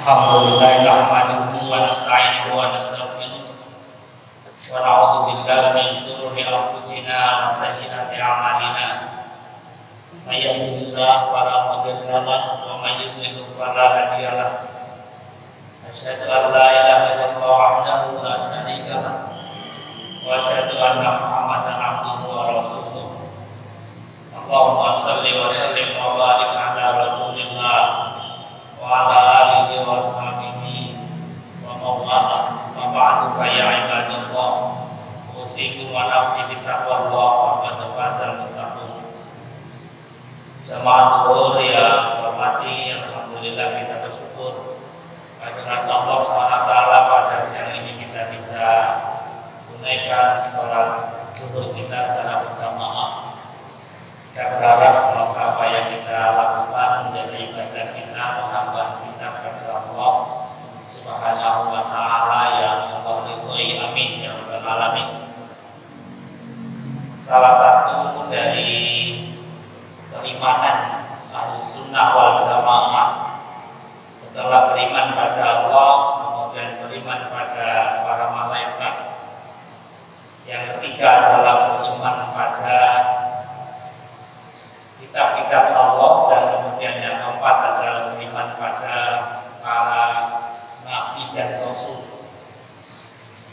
Alhamdulillah nahmaduhu wa nasta'inuhu wa nastaghfiruh wa na'udzu billahi min shururi anfusina wa sayyiati a'malina. May yahdihillahu fala mudilla lahu wa may yudlil fala hadiya lahu. Asyhadu an la ilaha illallah wahdahu la syarika lahu wa asyhadu anna Muhammadan abduhu wa rasuluh. Allahumma shalli wa sallim wa barik ala Rasulillah wa ala alihi wa sahbihi wa mawala wa ba'du fa ya ibadallah usikum wa nafsi bi taqwallah wa qad fazal muttaqun. Jamaah zuhur yang saya hormati, alhamdulillah kita bersyukur kehadirat Allah SWT pada siang ini kita bisa tunaikan sholat zuhur kita secara berjamaah. Kita berharap semoga apa yang kita lakukan menjadi ibadah kita, menambah kita kepada Allah Subhanahu wa ta'ala yang Allah ridhoi, amin ya rabbal alamin. Salah satu dari keimanan Ahlussunnah wal Jamaah setelah beriman pada Allah, kemudian beriman pada para malaikat, yang ketiga adalah beriman pada kitab-kitab Allah, dan kemudian yang keempat adalah beriman pada para nabi dan rasul.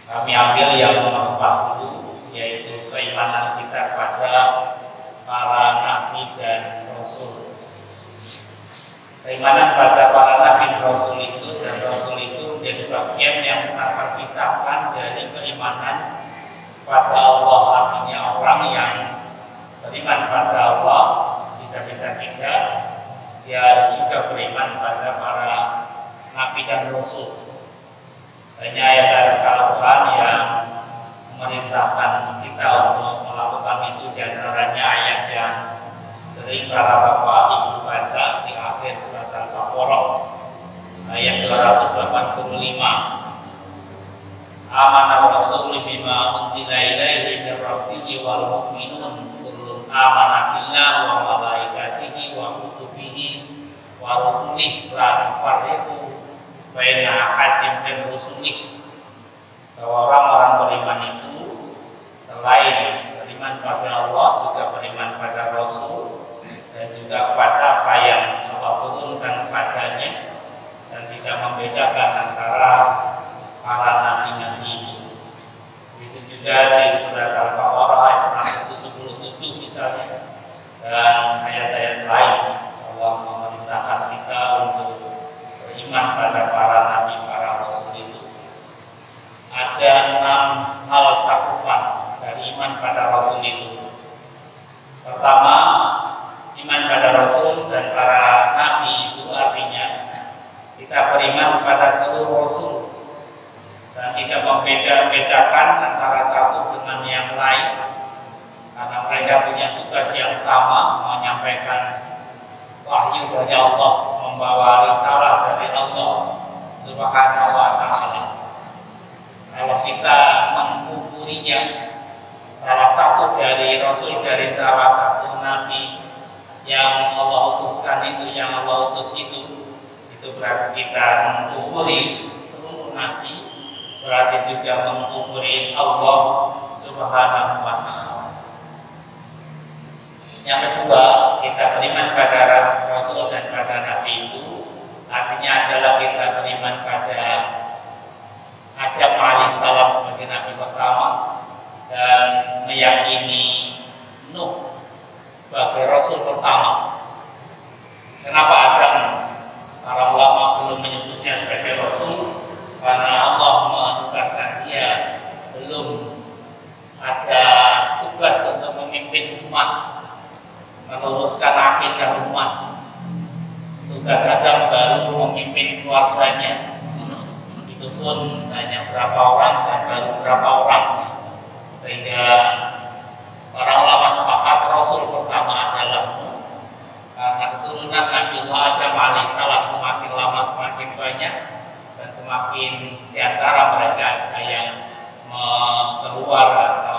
Kami ambil yang nomor 4 dulu, yaitu keimanan kita pada para nabi dan rasul. Keimanan pada para nabi dan rasul itu menjadi bagian yang tak terpisahkan dari keimanan pada Allah. Artinya orang yang beriman pada Allah tidak bisa tidak, dia harus juga beriman pada para nabi dan rasul. Banyak ayat Al-Quran yang memerintahkan kita untuk melakukan itu, di antaranya ayat yang sering para bapak ibu baca di akhir surat Al-Baqarah ayat 285. Amana rasul bima unzila ilaihi min rabbih wal mu'minun kullun amana billahi wa malaikatihi wa kutubihi wa rusulihi la nufarriqu baina ahadin min rusulihi. Bahwa orang-orang beriman itu selain beriman pada Allah juga beriman pada Rasul dan juga pada apa yang Allah turunkan kepadanya, dan tidak membedakan antara para nabi-nabi itu. Begitu juga di surat Al-Baqarah ayat 177 misalnya, dan ayat-ayat lain Allah memerintahkan kita untuk beriman pada para nabi, para rasul itu. Ada 6 hal cakupan dari iman pada rasul itu. Pertama, iman pada rasul dan para nabi itu artinya kita beriman pada seluruh rasul dan tidak membeda-bedakan antara satu dengan yang lain, karena mereka punya tugas yang sama, menyampaikan wahyu dari Allah, membawa risalah dari Allah Subhanahu wa ta'ala. Kalau kita mengkufurinya, salah satu dari rasul, dari salah satu nabi yang Allah utuskan itu, yang Allah utus itu berarti kita mengkufuri seluruh nabi, berarti juga mengkufuri Allah Subhanahu wa ta'ala. Yang kedua, kita beriman pada Rasul dan pada Nabi itu artinya adalah kita beriman pada Adam alaihissalam sebagai Nabi pertama, dan meyakini Nuh sebagai Rasul pertama. Kenapa Adam? Para ulama belum menyebutnya sebagai Rasul karena Allah menugaskan dia belum ada tugas untuk memimpin umat, meluruskan akidah umat. Tugas Adam baru memimpin keluarganya, itu pun hanya berapa orang dan baru berapa orang, sehingga para ulama sepakat Rasul pertama adalah Nuh, karena keturunan Nabi Adam alaihissalam semakin lama semakin banyak, dan semakin diantara mereka ada yang keluar atau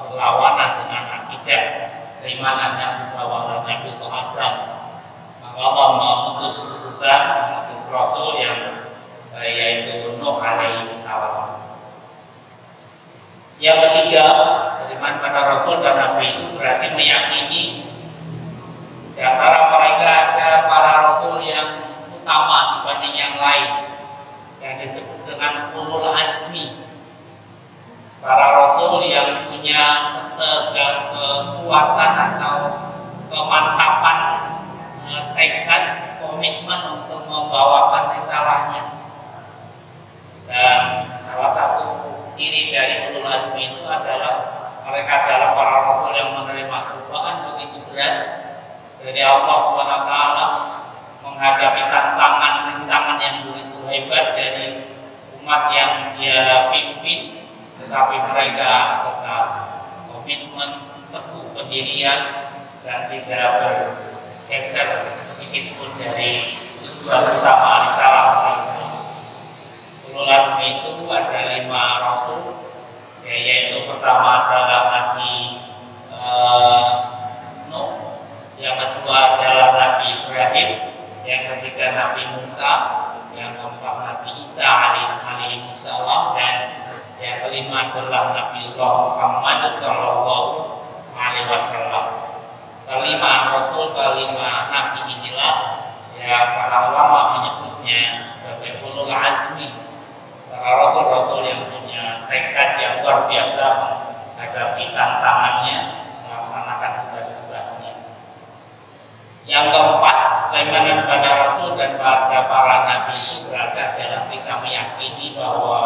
berlawanan dengan akidah keimanan yang dibawa oleh Nabi Adam. Maka Allah mengutus utusan, mengutus Rasul yang yaitu Nuh alaihi salam. Yang ketiga, beriman pada Rasul dan Nabi itu berarti meyakini di antara mereka ada para Rasul yang utama dibanding yang lain, yang disebut dengan ulul azmi. Para Rasul yang punya kekuatan atau kemantapan tekad, komitmen untuk membawakan risalahnya. Dan salah satu ciri dari ulul azmi itu adalah mereka adalah para Rasul yang menerima cobaan begitu berat dari Allah SWT, menghadapi tantangan yang begitu hebat dari umat yang dia pimpin, tetapi mereka tetap komitmen, teguh pendirian, dan tidak bergeser sedikit pun dari tujuan utama risalah mereka. Ulul azmi itu ada 5 rasul, yaitu pertama adalah Nabi Nuh, yang kedua adalah Nabi Ibrahim, yang ketiga Nabi Musa, yang keempat Nabi Isa alaihi salam, dan yang kelima adalah Nabiullah Muhammad sallallahu alaihi wasallam. Kelima rasul, kelima nabi inilah yang para ulama menyebutnya sebagai ulul azmi, para rasul-rasul yang punya tekad yang luar biasa menghadapi tantangannya, melaksanakan tugas-tugasnya. Yang keempat, keimanan pada Rasul dan pada para nabi itu berada dalam kita meyakini bahwa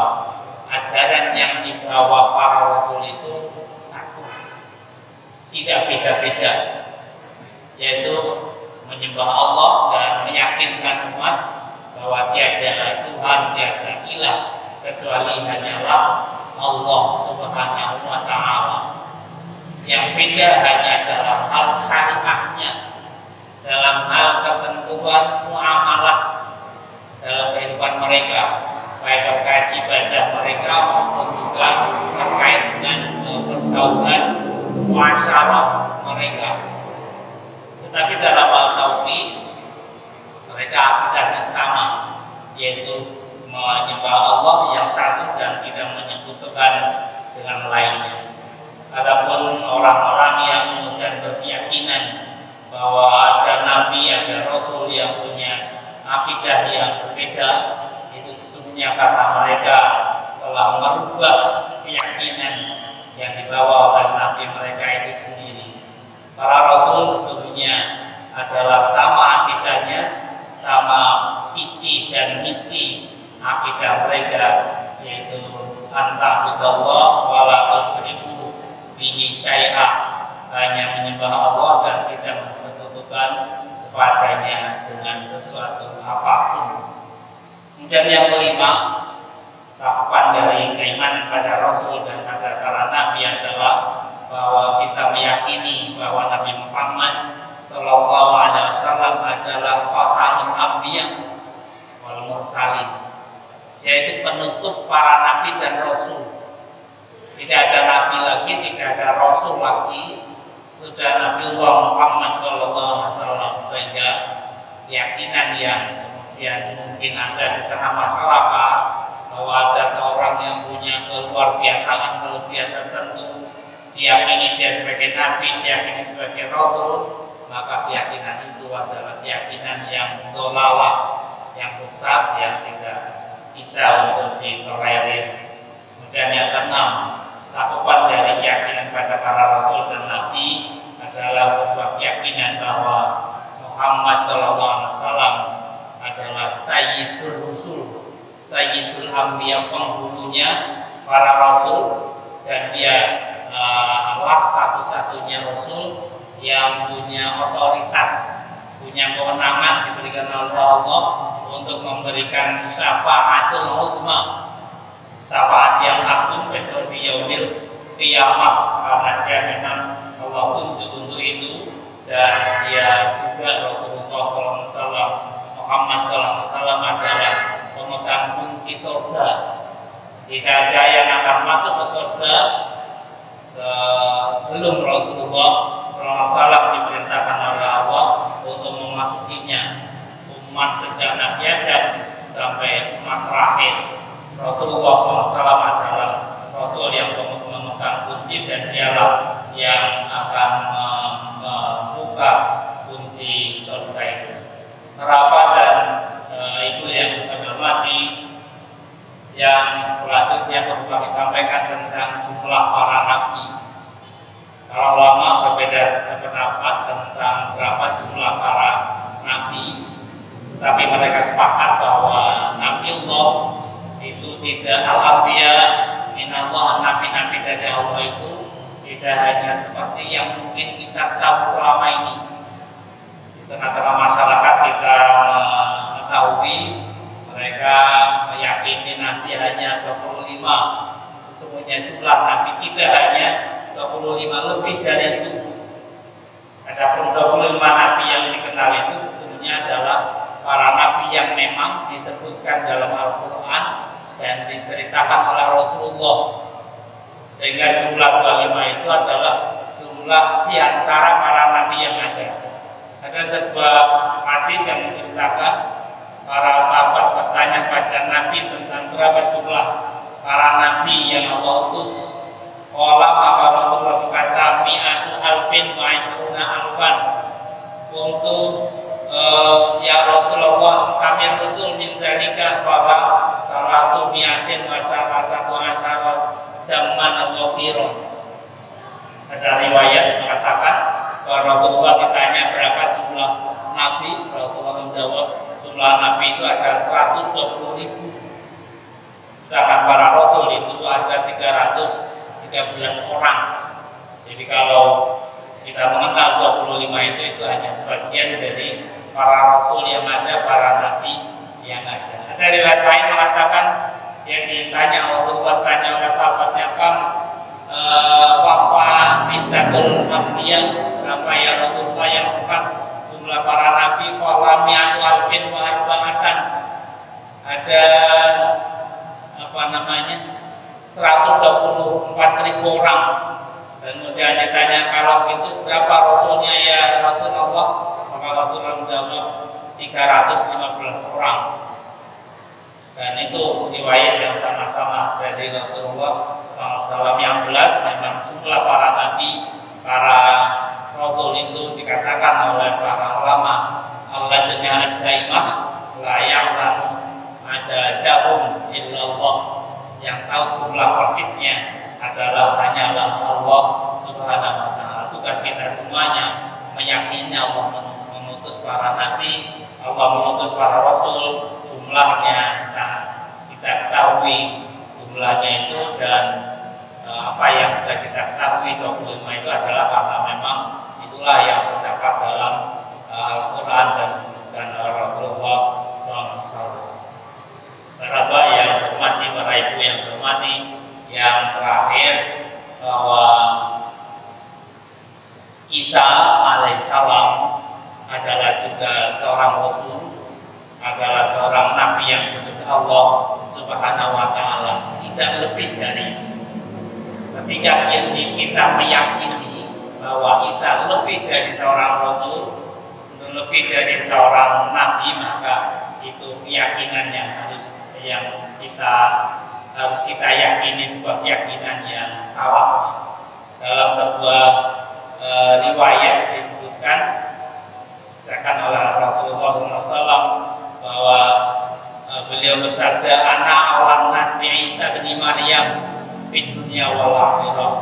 ajaran yang dibawa para Rasul itu satu, tidak beda-beda, yaitu menyembah Allah dan meyakinkan umat bahwa tiada Tuhan, tiada ilah kecuali hanyalah Allah Subhanahu wa Ta'ala. Yang beda hanya dalam hal syariahnya, dalam hal ketentuan muamalah dalam kehidupan mereka, baik terkait ibadah mereka maupun juga terkait dengan pergaulan muasyarah mereka. Tetapi dalam hal tauhid mereka akidahnya sama, yaitu menyembah Allah yang satu dan tidak menyekutukan dengan lainnya. Adapun orang-orang yang kemudian berkeyakinan bahwa ada nabi, ada rasul yang punya akidah yang berbeda, itu sesungguhnya karena mereka telah merubah keyakinan yang dibawa oleh nabi mereka itu sendiri. Para rasul sesungguhnya adalah sama akidahnya, sama visi dan misi akidah mereka, yaitu anta'budallah wa la tusyriku bihi syai'a, hanya menyembah Allah dan tidak mensekutukan kepadanya dengan sesuatu apapun. Kemudian yang kelima, cakupan dari keimanan pada Rasul dan pada para nabi adalah bahwa kita meyakini bahwa Nabi Muhammad Sallallahu Alaihi Wasallam adalah khatamul anbiya wal mursalin, yaitu penutup para nabi dan rasul. Tidak ada nabi lagi, tidak ada rasul lagi, sudah Nabiullah Muhammad Sallallahu Alaihi Wasallam. Sehingga keyakinan yang kemudian mungkin ada di tengah masyarakat bahwa ada seorang yang punya keluar biasaan kelebihan tertentu, diyakini dia sebagai nabi, diyakini sebagai rasul, maka keyakinan itu adalah keyakinan yang dolalah, yang sesat, yang tidak bisa untuk ditolerir. Kemudian yang keenam, cakupan dari keyakinan pada para rasul dan nabi adalah sebuah keyakinan bahwa Muhammad SAW adalah Sayyidul Rusul, Sayyidul Anbiya, penghulunya para rasul, dan dia lah satu-satunya rasul yang punya otoritas, punya kewenangan diberikan oleh Allah untuk memberikan syafaatul uzma, syafaat yang agung besok di yaumil qiyamah, karena dia memang Allah tunjuk untuk itu, dan dia juga Rasulullah SAW, Muhammad SAW adalah pemegang kunci surga. Tidak ada yang akan masuk ke surga sebelum Rasulullah SAW diperintahkan oleh Allah untuk memasukinya. Umat sejak Nabi Adam sampai umat terakhir. Rasulullah SAW adalah Rasul yang memegang kunci dan dialah yang akan membuka kunci surga itu. Neraka dan ibu yang hormati, yang selanjutnya perlu kami sampaikan tentang jumlah para nabi. Para ulama berbeda pendapat tentang berapa jumlah para nabi, tapi mereka sepakat bahwa Nabi Allah itu tidak al-anbiya minallah, nabi-nabi dari Allah itu tidak hanya seperti yang mungkin kita tahu selama ini. Di tengah-tengah masyarakat kita mengetahui mereka meyakini nabi hanya 25. Sesungguhnya jumlah nabi tidak hanya 25, lebih dari itu. Adapun 25 nabi yang dikenal itu sesungguhnya adalah para nabi yang memang disebutkan dalam Al-Quran dan diceritakan oleh Rasulullah. Sehingga jumlah 25 itu adalah jumlah di antara para nabi yang ada. Ada sebuah hadis yang menceritakan para sahabat bertanya pada Nabi tentang berapa jumlah para nabi yang Allah utus. Maka Rasulullah berkata mi'atu alfin wa ishruna alfan. Untuk ya Rasulullah kami Rasul min dzalika bahwa salah sumiatin wa salah satu asyara zaman ghafirun. Ada riwayat mengatakan bahwa Rasulullah ditanya berapa jumlah nabi, Rasulullah menjawab jumlah nabi itu ada 120.000. Sedangkan para rasul itu ada 313 orang. Jadi kalau kita mengenal 25 itu hanya sebagian dari para rasul yang ada, para nabi yang ada. Ada riwayat lain mengatakan yang ditanya Rasulullah tanya oleh sahabatnya wafa mintatul anbiya, berapa ya Rasulullah yang tepat jumlah para nabi? Qala mi'atu alfin wa arba'atan. Ada 124.000 orang. Dan kemudian ditanya kalau itu berapa rasulnya ya Rasulullah? Maka Rasulullah menjawab 315 orang. Dan itu riwayat yang sama-sama dari Rasulullah SAW. Yang jelas memang jumlah para nabi, para rasul itu dikatakan oleh para ulama Allah jannah daimah la ya'lamu adadahum illallah. Yang tahu jumlah persisnya adalah hanyalah Allah Subhanahu wa ta'ala. Tugas kita semuanya meyakini Allah mengutus para nabi, Allah mengutus para rasul. Jumlahnya kita ketahui jumlahnya itu, dan apa yang sudah kita ketahui 25 itu adalah karena memang itulah yang terdapat dalam Al-Quran dan disebutkan oleh Rasulullah SAW. Para bapak yang hormati, para ibu yang hormati, yang terakhir bahwa Isa alaihissalam adalah juga seorang rasul, adalah seorang nabi yang diutus Allah Subhanahu wa ta'ala, tidak lebih dari itu. Ketika kita meyakini bahwa Isa lebih dari seorang rasul, lebih dari seorang nabi, maka itu keyakinan yang kita yakini sebuah keyakinan yang salah. Dalam sebuah riwayat disebutkan oleh Rasulullah SAW bahwa beliau bersabda, ana awan nas bi Isa bin Maryam fid dunya wal akhirah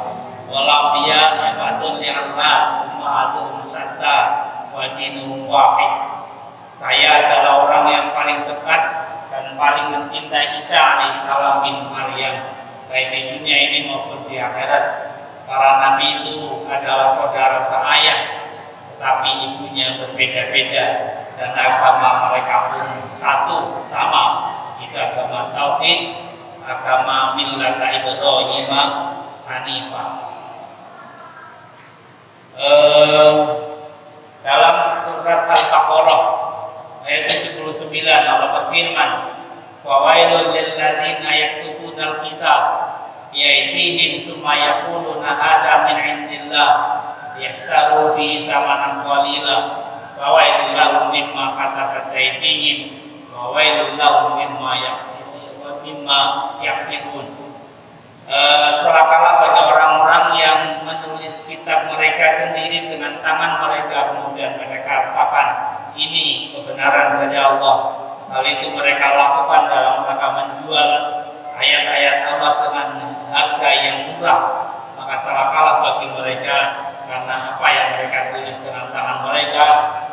wal anbiya ibatun li Allah ummatuhum satta wa dinuhum wahid. Saya adalah orang yang paling dekat dan paling mencintai Isa alaihissalam bin Maryam, baik di dunia ini maupun di akhirat. Para nabi itu adalah saudara seayah, tetapi ibunya berbeda-beda, dan agama mereka pun satu sama, itu agama tauhid, agama millata Ibrahim Hanifah. Dalam surat Al-Baqarah ayat 79 Allah berfirman, wa wailul lil ladzina yaktubunal kitab bi aydihim summa yaquluna hadza min indillah yastaru bi samanan qalila wa wailul lahum mimma katabat aydihim wa wa wailul lahum mimma yaksibun. Celakalah bagi orang-orang yang menulis kitab mereka sendiri dengan tangan mereka, kemudian mereka katakan ini kebenaran dari Allah. Hal itu mereka lakukan dalam rangka menjual ayat-ayat Allah dengan harga yang murah. Maka celakalah bagi mereka karena apa yang mereka tulis dengan tangan mereka,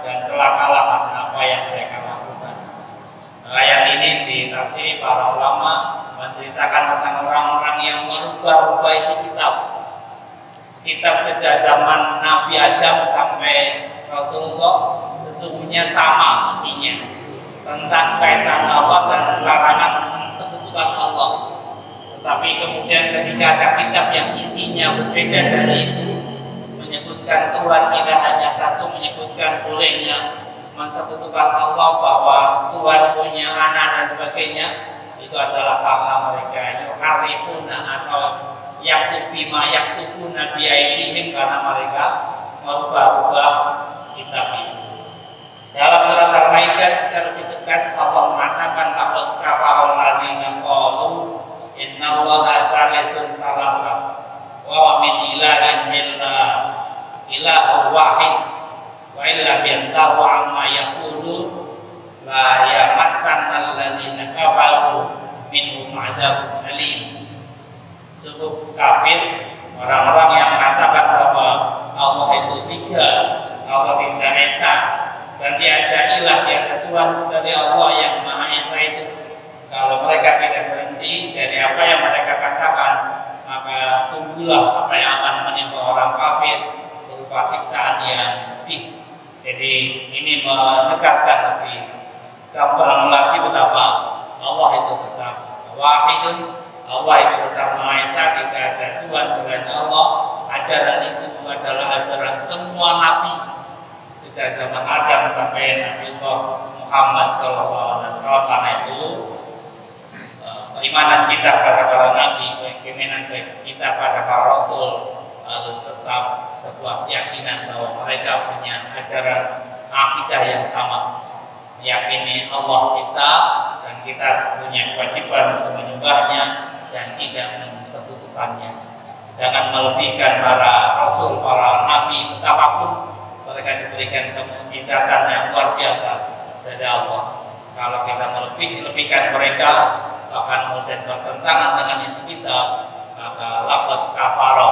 dan celakalah karena apa yang mereka lakukan. Ayat ini ditafsiri para ulama menceritakan tentang orang-orang yang merubah-rubah isi kitab sejak zaman Nabi Adam sampai Rasulullah sesungguhnya sama isinya, tentang keesaan Allah dan larangan mensekutukan Allah. Tetapi kemudian ketika ada kitab yang isinya berbeda dari itu, menyebutkan Tuhan tidak hanya satu, menyebutkan bolehnya mensekutukan Allah, bahwa Tuhan punya anak dan sebagainya, itu adalah karena mereka yuharifuna atau yaktubima yaktubuna biaidihim, karena mereka merubah-rubah kitab itu. Dalam surat Al-Maidah secara lebih tegas Allah mengatakan laqad kafara alladziina qalu innallaha salisun salasa wa min ilahin illa ilahun wahid wa illa yantahu amma yaqulun la yamassanna alladziina kafaru minhum adzabun alim. Sungguh kafir orang-orang yang mengatakan bahwa Allah itu tiga, Allah tidak esa, dan tiada ilah, tiada Tuhan dari Allah yang Maha Esa itu. Kalau mereka tidak berhenti dari apa yang mereka katakan, maka tunggulah apa yang akan menimpa orang kafir berupa siksaan yang pedih. Jadi ini menegaskan lebih gamblang lagi betapa Allah itu tetap wahidun, Allah itu tetap Maha Esa, tidak ada Tuhan selain Allah. Ajaran itu adalah ajaran semua nabi sejak zaman Adam sampai Nabi Muhammad SAW. Karena itu keimanan kita pada para nabi, keimanan kita pada para rasul harus tetap sebuah keyakinan bahwa mereka punya ajaran akidah yang sama, meyakini Allah Esa, dan kita punya kewajiban untuk menyembahnya dan tidak mensekutukannya. Jangan melebihkan para rasul, para nabi, betapapun mereka diberikan kemujizatan yang luar biasa dari Allah. Kalau kita melebihkan mereka, bahkan kemudian bertentangan dengan isi kitab, maka laqad kafara